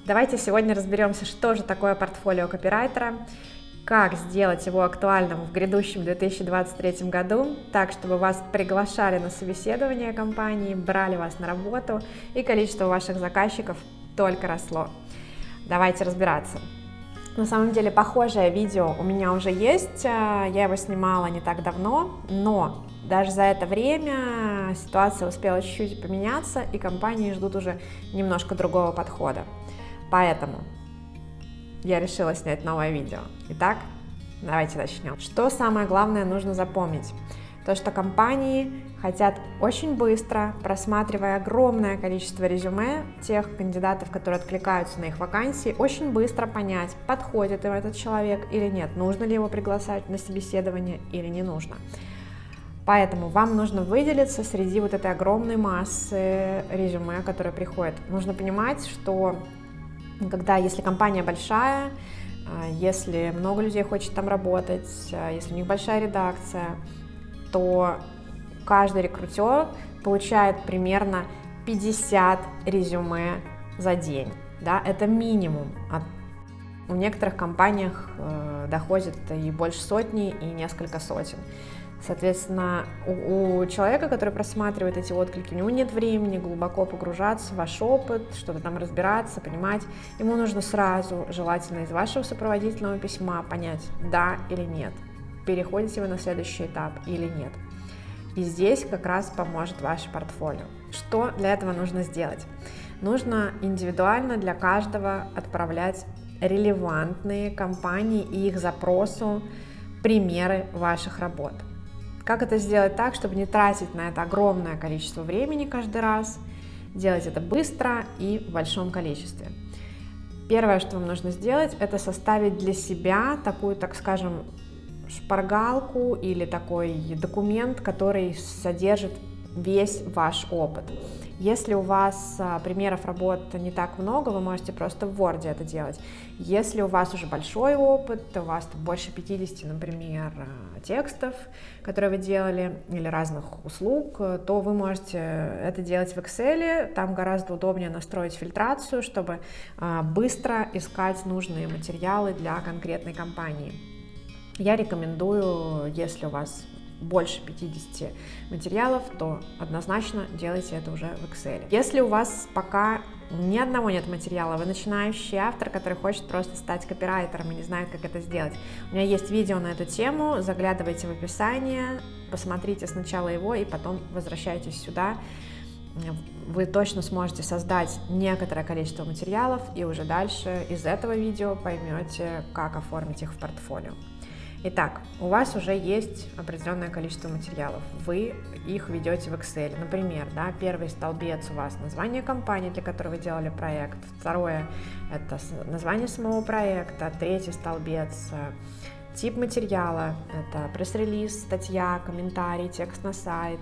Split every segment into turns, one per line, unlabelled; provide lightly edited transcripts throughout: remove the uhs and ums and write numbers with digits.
Давайте сегодня разберемся, что же такое портфолио копирайтера, как сделать его актуальным в грядущем 2023 году, так, чтобы вас приглашали на собеседование компании, брали вас на работу и количество ваших заказчиков только росло. Давайте разбираться. На самом деле похожее видео у меня уже есть, я его снимала не так давно, но даже за это время ситуация успела чуть-чуть поменяться, и компании ждут уже немножко другого подхода. Поэтому я решила снять новое видео. Итак, давайте начнем. Что самое главное нужно запомнить? То, что компании хотят очень быстро, просматривая огромное количество резюме тех кандидатов, которые откликаются на их вакансии, очень быстро понять, подходит им этот человек или нет, нужно ли его приглашать на собеседование или не нужно. Поэтому вам нужно выделиться среди вот этой огромной массы резюме, которые приходят. Нужно понимать, что если компания большая, если много людей хочет там работать, если у них большая редакция, то каждый рекрутер получает примерно 50 резюме за день. Да? Это минимум. У некоторых компаниях доходит и больше сотни, и несколько сотен. Соответственно, у человека, который просматривает эти отклики, у него нет времени глубоко погружаться в ваш опыт, что-то там разбираться, понимать. Ему нужно сразу, желательно из вашего сопроводительного письма, понять, да или нет, переходите вы на следующий этап или нет. И здесь как раз поможет ваше портфолио. Что для этого нужно сделать? Нужно индивидуально для каждого отправлять релевантные компании и их запросу примеры ваших работ. Как это сделать так, чтобы не тратить на это огромное количество времени каждый раз, делать это быстро и в большом количестве? Первое, что вам нужно сделать, это составить для себя такую, так скажем, шпаргалку или такой документ, который содержит весь ваш опыт. Если у вас примеров работ не так много, вы можете просто в Word это делать. Если у вас уже большой опыт, у вас больше 50, например, текстов, которые вы делали, или разных услуг, то вы можете это делать в Excel. Там гораздо удобнее настроить фильтрацию, чтобы быстро искать нужные материалы для конкретной компании. Я рекомендую, если у вас больше 50 материалов, то однозначно делайте это уже в Excel. Если у вас пока ни одного нет материала, вы начинающий автор, который хочет просто стать копирайтером и не знает, как это сделать, у меня есть видео на эту тему, заглядывайте в описание, посмотрите сначала его и потом возвращайтесь сюда. Вы точно сможете создать некоторое количество материалов и уже дальше из этого видео поймете, как оформить их в портфолио. Итак, у вас уже есть определенное количество материалов, вы их ведете в Excel. Например, первый столбец у вас название компании, для которой вы делали проект, второе – это название самого проекта, третий столбец – тип материала, это пресс-релиз, статья, комментарий, текст на сайт,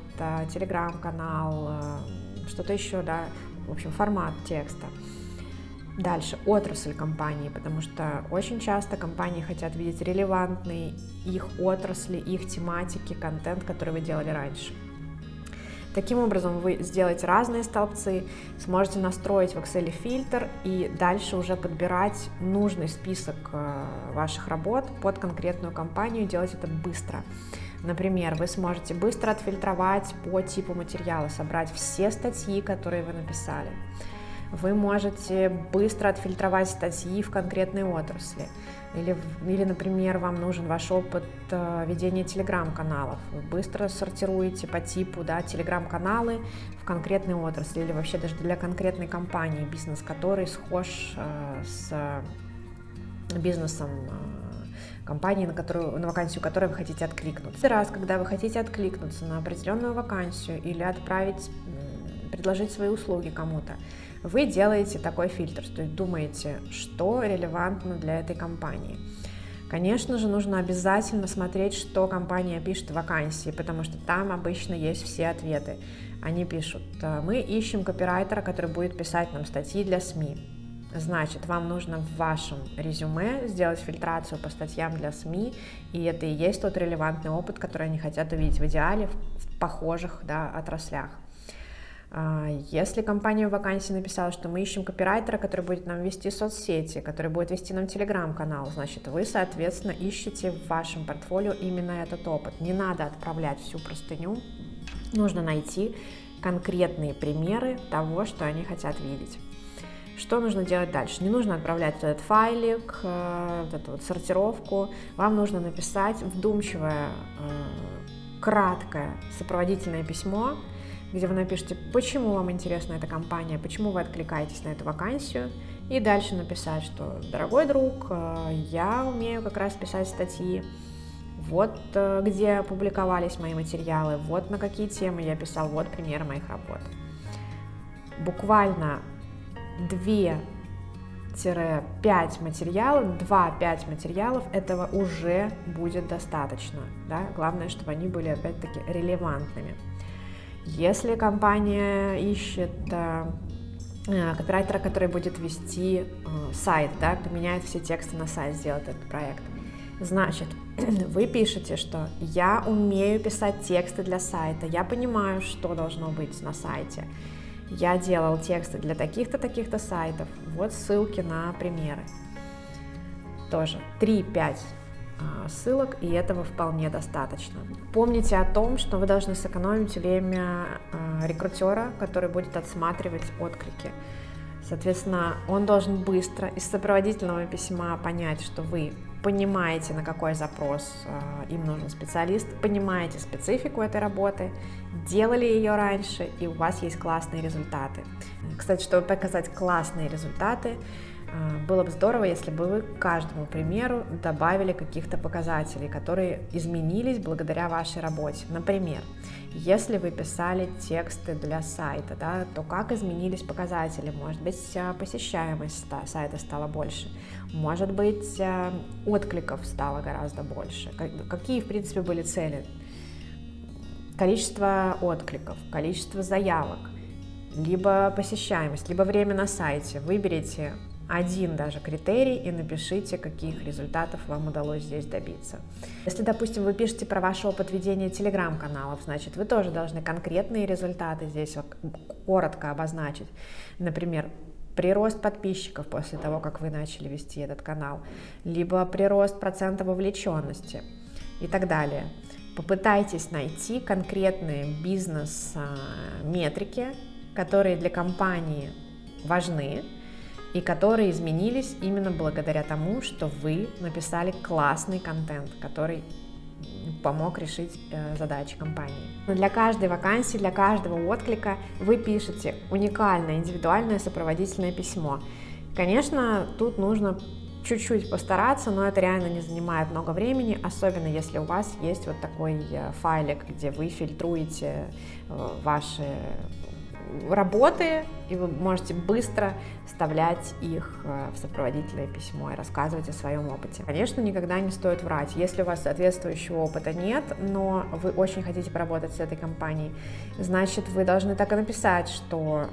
телеграм-канал, что-то еще, в общем, формат текста. Дальше отрасль компании, потому что очень часто компании хотят видеть релевантный их отрасли, их тематики, контент, который вы делали раньше. Таким образом вы сделаете разные столбцы, сможете настроить в Excel фильтр и дальше уже подбирать нужный список ваших работ под конкретную компанию, делать это быстро. Например, вы сможете быстро отфильтровать по типу материала, собрать все статьи, которые вы написали. Вы можете быстро отфильтровать статьи в конкретной отрасли. Или, например, вам нужен ваш опыт ведения телеграм-каналов. Вы быстро сортируете по типу телеграм-каналы в конкретной отрасли или вообще даже для конкретной компании, бизнес которой схож с бизнесом компании, на вакансию которой вы хотите откликнуться. Каждый раз, когда вы хотите откликнуться на определенную вакансию или предложить свои услуги кому-то, вы делаете такой фильтр, то есть думаете, что релевантно для этой компании. Конечно же, нужно обязательно смотреть, что компания пишет в вакансии, потому что там обычно есть все ответы. Они пишут: мы ищем копирайтера, который будет писать нам статьи для СМИ. Значит, вам нужно в вашем резюме сделать фильтрацию по статьям для СМИ, и это и есть тот релевантный опыт, который они хотят увидеть в идеале в похожих отраслях. Если компания в вакансии написала, что мы ищем копирайтера, который будет нам вести соцсети, который будет вести нам телеграм-канал, значит, вы, соответственно, ищете в вашем портфолио именно этот опыт. Не надо отправлять всю простыню, нужно найти конкретные примеры того, что они хотят видеть. Что нужно делать дальше? Не нужно отправлять этот файлик, вот эту вот сортировку. Вам нужно написать вдумчивое, краткое сопроводительное письмо, где вы напишите, почему вам интересна эта компания, почему вы откликаетесь на эту вакансию, и дальше написать, что, дорогой друг, я умею как раз писать статьи, вот где публиковались мои материалы, вот на какие темы я писал, вот примеры моих работ. Буквально 2-5 материалов, 2-5 материалов, этого уже будет достаточно, да? Главное, чтобы они были, опять-таки, релевантными. Если компания ищет копирайтера, который будет вести сайт, да, поменяет все тексты на сайт, сделает этот проект, значит, вы пишете, что я умею писать тексты для сайта, я понимаю, что должно быть на сайте, я делал тексты для таких-то, таких-то сайтов, вот ссылки на примеры. Тоже 3-5 ссылок, и этого вполне достаточно. Помните о том, что вы должны сэкономить время рекрутера, который будет отсматривать отклики. Соответственно, он должен быстро из сопроводительного письма понять, что вы понимаете, на какой запрос им нужен специалист, понимаете специфику этой работы, делали ее раньше, и у вас есть классные результаты. Кстати, чтобы показать классные результаты, было бы здорово, если бы вы к каждому примеру добавили каких-то показателей, которые изменились благодаря вашей работе. Например, если вы писали тексты для сайта, да, то как изменились показатели? Может быть, посещаемость сайта стала больше, может быть, откликов стало гораздо больше. Какие, в принципе, были цели? Количество откликов, количество заявок, либо посещаемость, либо время на сайте. Выберите один даже критерий и напишите, каких результатов вам удалось здесь добиться. Если, допустим, вы пишете про ваш опыт ведения телеграм-каналов, значит, вы тоже должны конкретные результаты здесь коротко обозначить. Например, прирост подписчиков после того, как вы начали вести этот канал, либо прирост процента вовлеченности и так далее. Попытайтесь найти конкретные бизнес-метрики, которые для компании важны, и которые изменились именно благодаря тому, что вы написали классный контент, который помог решить задачи компании. Но для каждой вакансии, для каждого отклика вы пишете уникальное, индивидуальное сопроводительное письмо. Конечно, тут нужно чуть-чуть постараться, но это реально не занимает много времени, особенно если у вас есть вот такой файлик, где вы фильтруете ваши работы, и вы можете быстро вставлять их в сопроводительное письмо и рассказывать о своем опыте. Конечно, никогда не стоит врать. Если у вас соответствующего опыта нет, но вы очень хотите поработать с этой компанией, значит, вы должны так и написать, что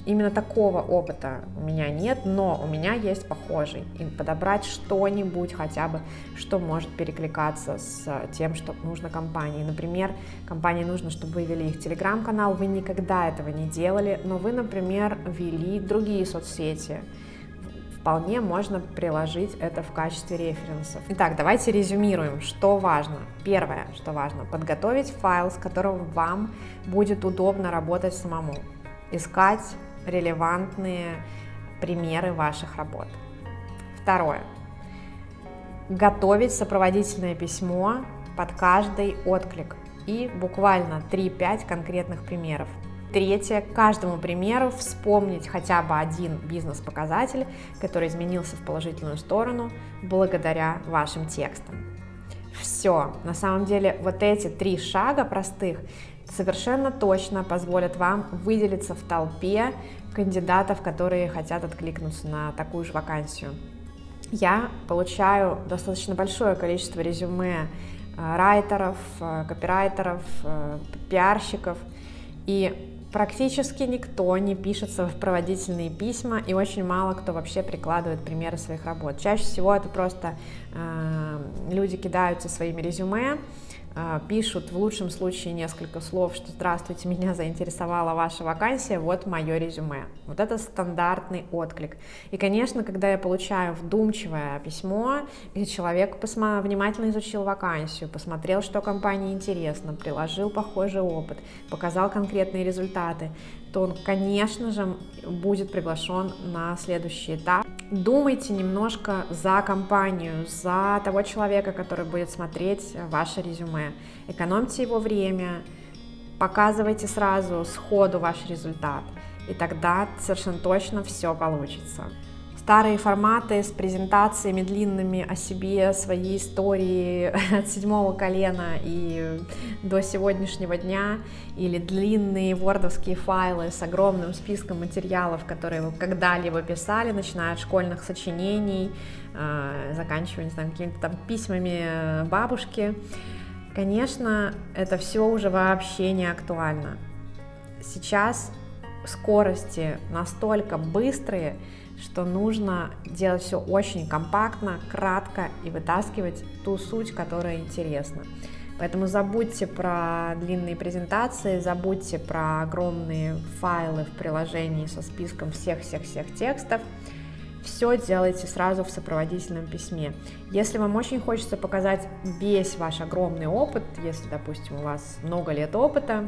именно такого опыта у меня нет, но у меня есть похожий. И подобрать что-нибудь хотя бы, что может перекликаться с тем, что нужно компании. Например, компании нужно, чтобы вы вели их телеграм-канал, вы никогда этого не делали, но вы, например, вели другие соцсети. Вполне можно приложить это в качестве референсов. Итак, давайте резюмируем, что важно. Первое, что важно, подготовить файл, с которым вам будет удобно работать самому. Искать релевантные примеры ваших работ. Второе. Готовить сопроводительное письмо под каждый отклик и буквально 3-5 конкретных примеров. Третье. К каждому примеру вспомнить хотя бы один бизнес-показатель, который изменился в положительную сторону благодаря вашим текстам. Все. На самом деле вот эти 3 шага простых совершенно точно позволят вам выделиться в толпе кандидатов, которые хотят откликнуться на такую же вакансию. Я получаю достаточно большое количество резюме райтеров, копирайтеров, пиарщиков, и практически никто не пишет сопроводительные письма, и очень мало кто вообще прикладывает примеры своих работ. Чаще всего это просто люди кидаются своими резюме, пишут в лучшем случае несколько слов, что «Здравствуйте, меня заинтересовала ваша вакансия, вот мое резюме». Вот это стандартный отклик. И, конечно, когда я получаю вдумчивое письмо, где человек внимательно изучил вакансию, посмотрел, что компании интересно, приложил похожий опыт, показал конкретные результаты, то он, конечно же, будет приглашен на следующий этап. Думайте немножко за компанию, за того человека, который будет смотреть ваше резюме. Экономьте его время, показывайте сразу сходу ваш результат, и тогда совершенно точно все получится. Старые форматы с презентациями длинными о себе, своей истории от 7-го колена и до сегодняшнего дня, или длинные вордовские файлы с огромным списком материалов, которые вы когда-либо писали, начиная от школьных сочинений, заканчивая, не знаю, какими-то там письмами бабушки. Конечно, это все уже вообще не актуально. Сейчас скорости настолько быстрые, что нужно делать все очень компактно, кратко и вытаскивать ту суть, которая интересна. Поэтому забудьте про длинные презентации, забудьте про огромные файлы в приложении со списком всех-всех-всех текстов. Все делайте сразу в сопроводительном письме. Если вам очень хочется показать весь ваш огромный опыт, если, допустим, у вас много лет опыта,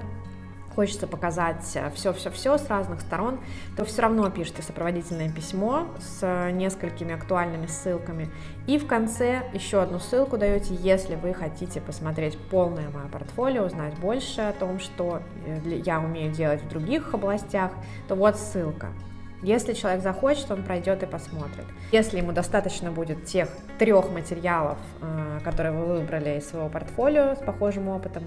хочется показать все-все-все с разных сторон, то все равно пишите сопроводительное письмо с несколькими актуальными ссылками. И в конце еще одну ссылку даете, если вы хотите посмотреть полное мое портфолио, узнать больше о том, что я умею делать в других областях, то вот ссылка. Если человек захочет, он пройдет и посмотрит. Если ему достаточно будет тех 3 материалов, которые вы выбрали из своего портфолио с похожим опытом,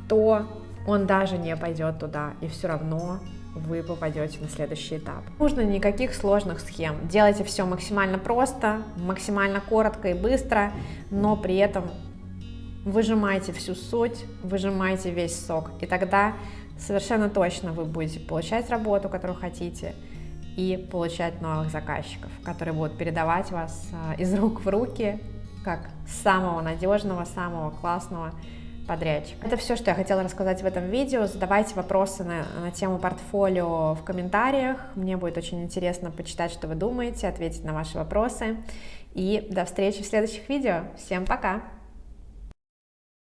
то он даже не пойдет туда, и все равно вы попадете на следующий этап. Не нужно никаких сложных схем. Делайте все максимально просто, максимально коротко и быстро, но при этом выжимайте всю суть, выжимайте весь сок. И тогда совершенно точно вы будете получать работу, которую хотите, и получать новых заказчиков, которые будут передавать вас из рук в руки, как самого надежного, самого классного подрядчика. Это все, что я хотела рассказать в этом видео. Задавайте вопросы на тему портфолио в комментариях. Мне будет очень интересно почитать, что вы думаете, ответить на ваши вопросы. И до встречи в следующих видео. Всем пока!